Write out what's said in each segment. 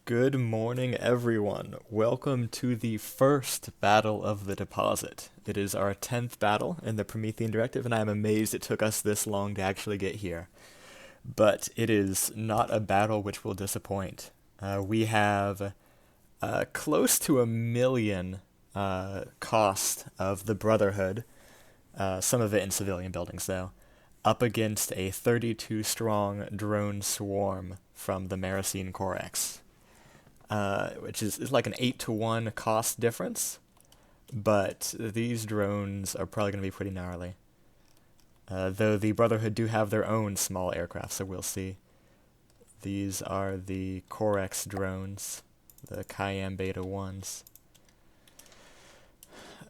Good morning, everyone. Welcome to the first battle of the deposit. It is our 10th battle in the Promethean Directive, and I am amazed it took us this long to actually get here. But it is not a battle which will disappoint. We have close to 1 million cost of the Brotherhood, some of it in civilian buildings though, up against a 32 strong drone swarm from the Marasine Korex, which is like an 8 to 1 cost difference, but these drones are probably going to be pretty gnarly. Though the Brotherhood do have their own small aircraft, so we'll see. These are the Korex drones, the Cayenne Beta 1s.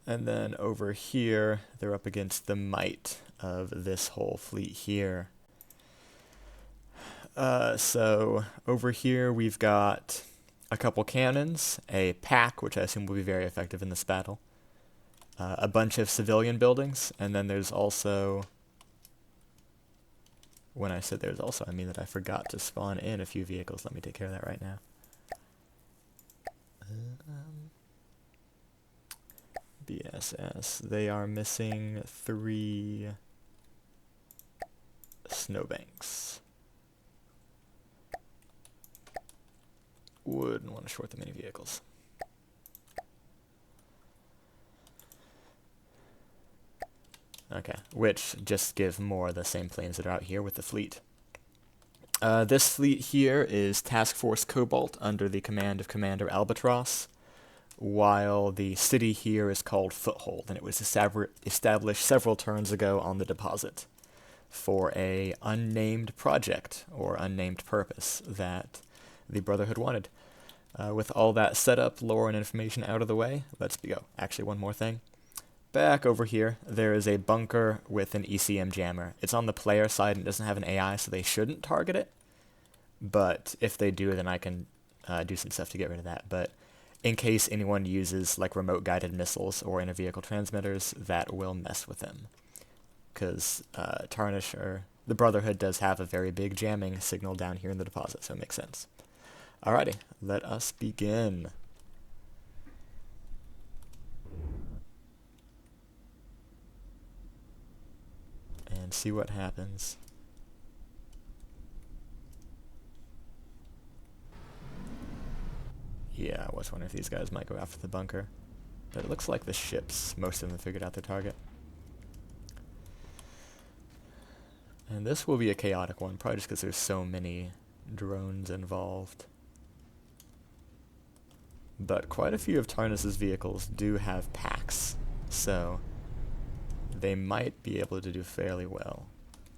And then over here, they're up against the might of this whole fleet here. So over here we've got a couple cannons, a pack, which I assume will be very effective in this battle, a bunch of civilian buildings, and then there's also, when I said there's also, I mean that I forgot to spawn in a few vehicles. Let me take care of that right now. BSS. They are missing 3 snowbanks. Wouldn't want to short them any vehicles. Okay, which just give more the same planes that are out here with the fleet. This fleet here is Task Force Cobalt under the command of Commander Albatross, while the city here is called Foothold, and it was established several turns ago on the deposit for a unnamed project or unnamed purpose that the Brotherhood wanted. With all that setup, lore, and information out of the way, let's go. Actually, one more thing. Back over here, there is a bunker with an ECM jammer. It's on the player side and doesn't have an AI, so they shouldn't target it. But if they do, then I can do some stuff to get rid of that. But in case anyone uses like remote guided missiles or inter-vehicle transmitters, that will mess with them. Because Tarnish, or the Brotherhood, does have a very big jamming signal down here in the deposit, so it makes sense. Alrighty, let us begin. And see what happens. Yeah, I was wondering if these guys might go after the bunker. But it looks like the ships, most of them have figured out their target. And this will be a chaotic one, probably just because there's so many drones involved. But quite a few of Tarnus's vehicles do have packs, so they might be able to do fairly well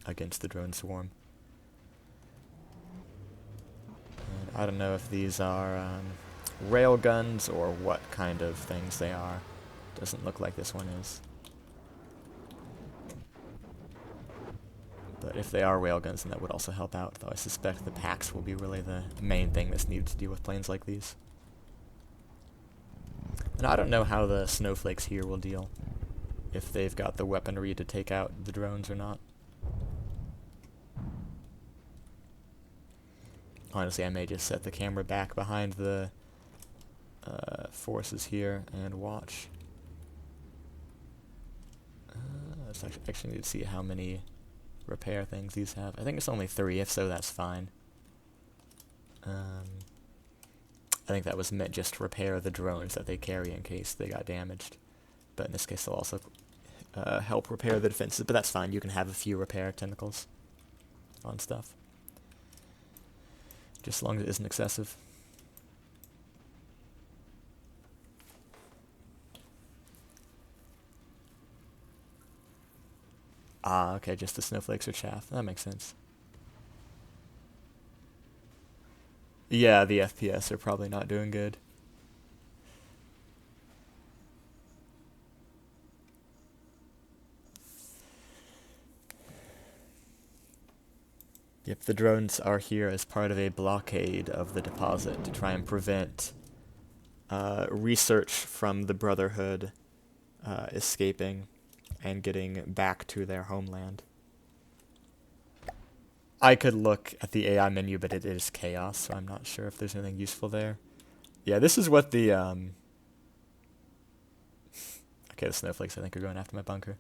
against the drone swarm. And I don't know if these are rail guns or what kind of things they are. Doesn't look like this one is. But if they are railguns, then that would also help out, though I suspect the packs will be really the main thing that's needed to deal with planes like these. And I don't know how the snowflakes here will deal, if they've got the weaponry to take out the drones or not. Honestly, I may just set the camera back behind the forces here and watch. I actually need to see how many repair things these have. I think it's only 3, if so that's fine. I think that was meant just to repair the drones that they carry in case they got damaged. But in this case they'll also help repair the defenses, but that's fine. You can have a few repair tentacles on stuff, just as long as it isn't excessive. Ah, okay, just the snowflakes or chaff. That makes sense. Yeah, the FPS are probably not doing good. Yep, the drones are here as part of a blockade of the deposit to try and prevent research from the Brotherhood escaping and getting back to their homeland. I could look at the AI menu, but it is chaos, so I'm not sure if there's anything useful there. Yeah, this is what the, okay, the snowflakes I think are going after my bunker.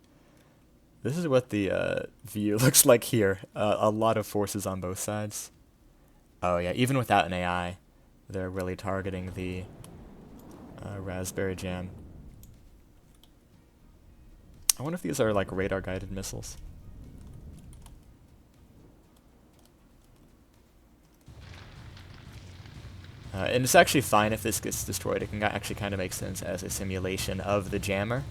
This is what the view looks like here. A lot of forces on both sides. Oh yeah, even without an AI, they're really targeting the raspberry jam. I wonder if these are like radar-guided missiles. And it's actually fine if this gets destroyed. It can actually kind of make sense as a simulation of the jammer.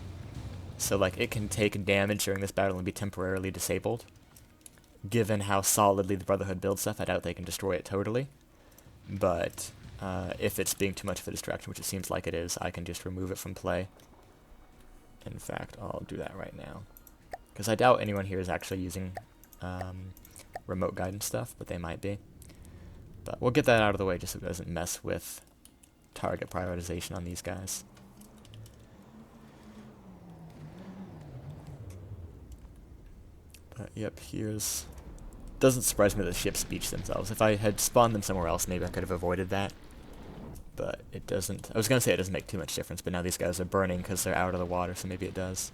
So like it can take damage during this battle and be temporarily disabled. Given how solidly the Brotherhood builds stuff, I doubt they can destroy it totally. But if it's being too much of a distraction, which it seems like it is, I can just remove it from play. In fact, I'll do that right now. Because I doubt anyone here is actually using remote guidance stuff, but they might be. But we'll get that out of the way just so it doesn't mess with target prioritization on these guys. But yep, here's... Doesn't surprise me that the ships beach themselves. If I had spawned them somewhere else, maybe I could have avoided that. But it doesn't... I was going to say it doesn't make too much difference, but now these guys are burning because they're out of the water, so maybe it does.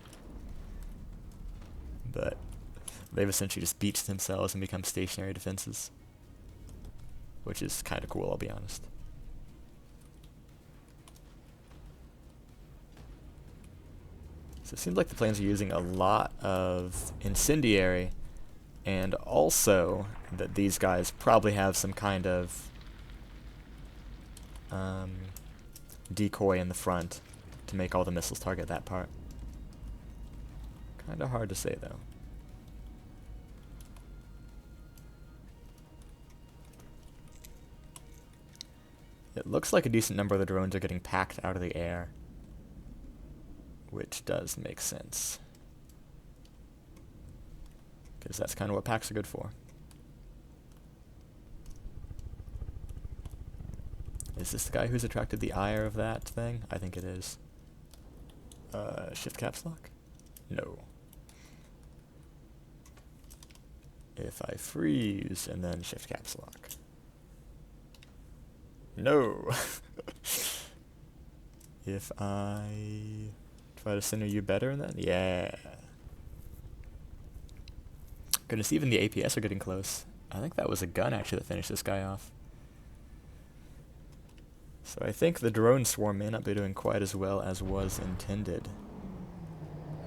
But they've essentially just beached themselves and become stationary defenses. Which is kind of cool, I'll be honest. So it seems like the planes are using a lot of incendiary, and also that these guys probably have some kind of decoy in the front to make all the missiles target that part. Kind of hard to say, though. It looks like a decent number of the drones are getting packed out of the air, which does make sense. Because that's kind of what packs are good for. Is this the guy who's attracted the ire of that thing? I think it is. Shift caps lock? No. If I freeze and then shift caps lock. No. If I try to center you better than that? Yeah. Goodness, even the APS are getting close. I think that was a gun actually that finished this guy off. So I think the drone swarm may not be doing quite as well as was intended.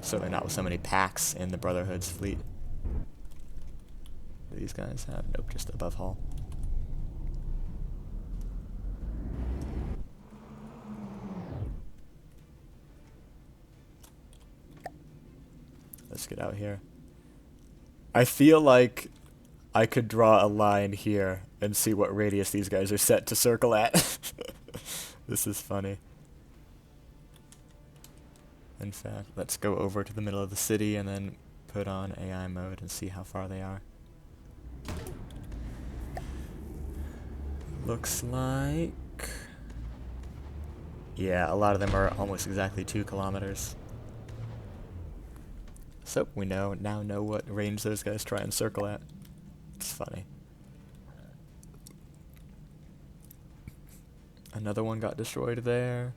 Certainly not with so many packs in the Brotherhood's fleet. Do these guys have? Nope, just above hull. Let's get out here. I feel like I could draw a line here and see what radius these guys are set to circle at. This is funny. In fact, let's go over to the middle of the city and then put on AI mode and see how far they are. Looks like... yeah, a lot of them are almost exactly 2 kilometers. So, we now know what range those guys try and circle at. It's funny. Another one got destroyed there.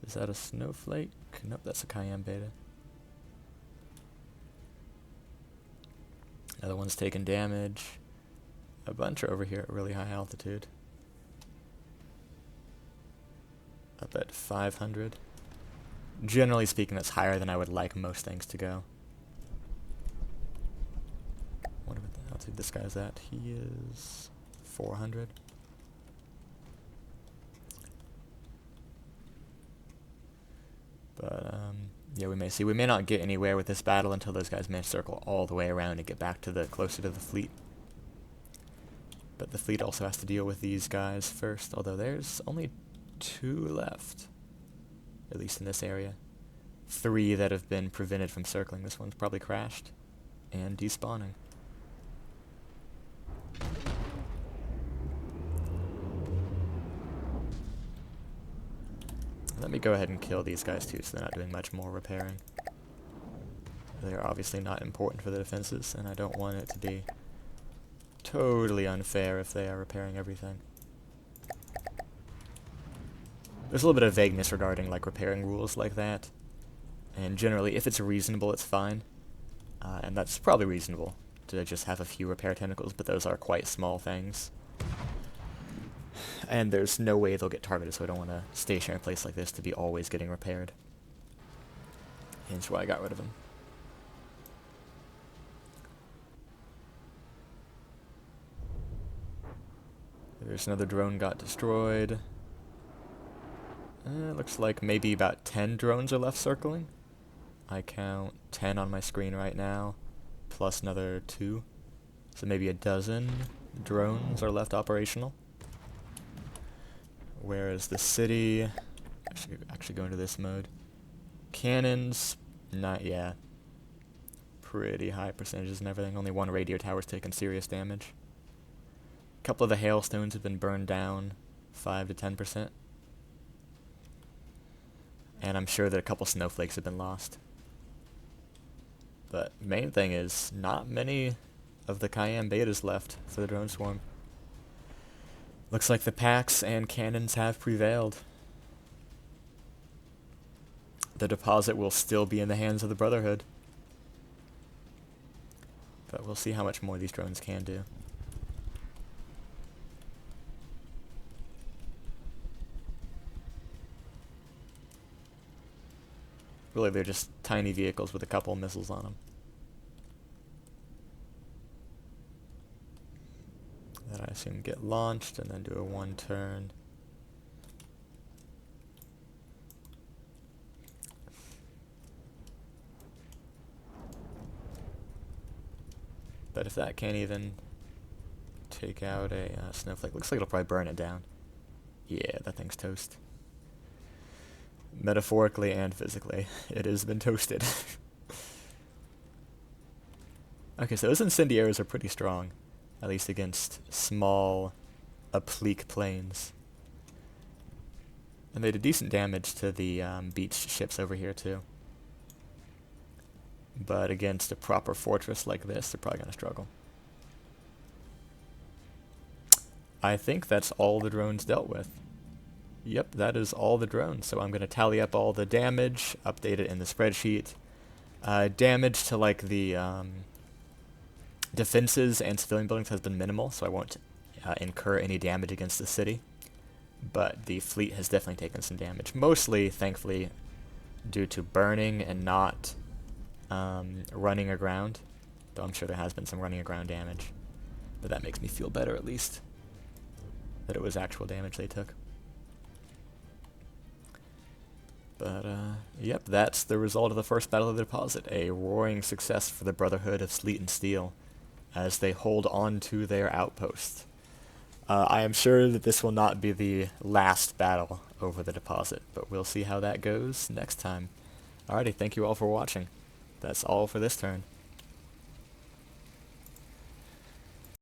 Is that a snowflake? Nope, that's a Cayenne Beta. Another one's taking damage. A bunch are over here at really high altitude. Up at 500. Generally speaking, that's higher than I would like most things to go. What about the altitude this guy's at? He is 400. But, yeah, we may not get anywhere with this battle until those guys may circle all the way around and get back to the closer to the fleet. But the fleet also has to deal with these guys first, although there's only 2 left. At least in this area. 3 that have been prevented from circling. This one's probably crashed and despawning. Let me go ahead and kill these guys too, so they're not doing much more repairing. They're obviously not important for the defenses, and I don't want it to be totally unfair if they are repairing everything. There's a little bit of vagueness regarding like repairing rules like that, and generally if it's reasonable it's fine, and that's probably reasonable to just have a few repair tentacles, but those are quite small things. And there's no way they'll get targeted, so I don't want to station a place like this to be always getting repaired. Hence why I got rid of them. There's another drone got destroyed. Looks like maybe about 10 drones are left circling. I count 10 on my screen right now, plus another 2. So maybe a dozen drones are left operational. Whereas the city, actually go into this mode. Cannons, not yet. Pretty high percentages and everything. Only one radio tower's taken serious damage. A couple of the hailstones have been burned down, 5 to 10%. And I'm sure that a couple snowflakes have been lost. But main thing is, not many of the Cayenne betas left for the drone swarm. Looks like the packs and cannons have prevailed. The deposit will still be in the hands of the Brotherhood. But we'll see how much more these drones can do. Really, they're just tiny vehicles with a couple missiles on them. That I assume get launched and then do a 1 turn. But if that can't even take out a snowflake, looks like it'll probably burn it down. Yeah, that thing's toast. Metaphorically and physically, it has been toasted. Okay, so those incendiaries are pretty strong, at least against small, oblique planes. And they did decent damage to the beached ships over here too. But against a proper fortress like this, they're probably going to struggle. I think that's all the drones dealt with. Yep, that is all the drones. So I'm going to tally up all the damage, update it in the spreadsheet. Damage to like the defenses and civilian buildings has been minimal, so I won't incur any damage against the city. But the fleet has definitely taken some damage, mostly, thankfully, due to burning and not running aground. Though I'm sure there has been some running aground damage. But that makes me feel better, at least, that it was actual damage they took. But, yep, that's the result of the first Battle of the Deposit. A roaring success for the Brotherhood of Sleet and Steel as they hold on to their outpost. I am sure that this will not be the last battle over the deposit, but we'll see how that goes next time. Alrighty, thank you all for watching. That's all for this turn.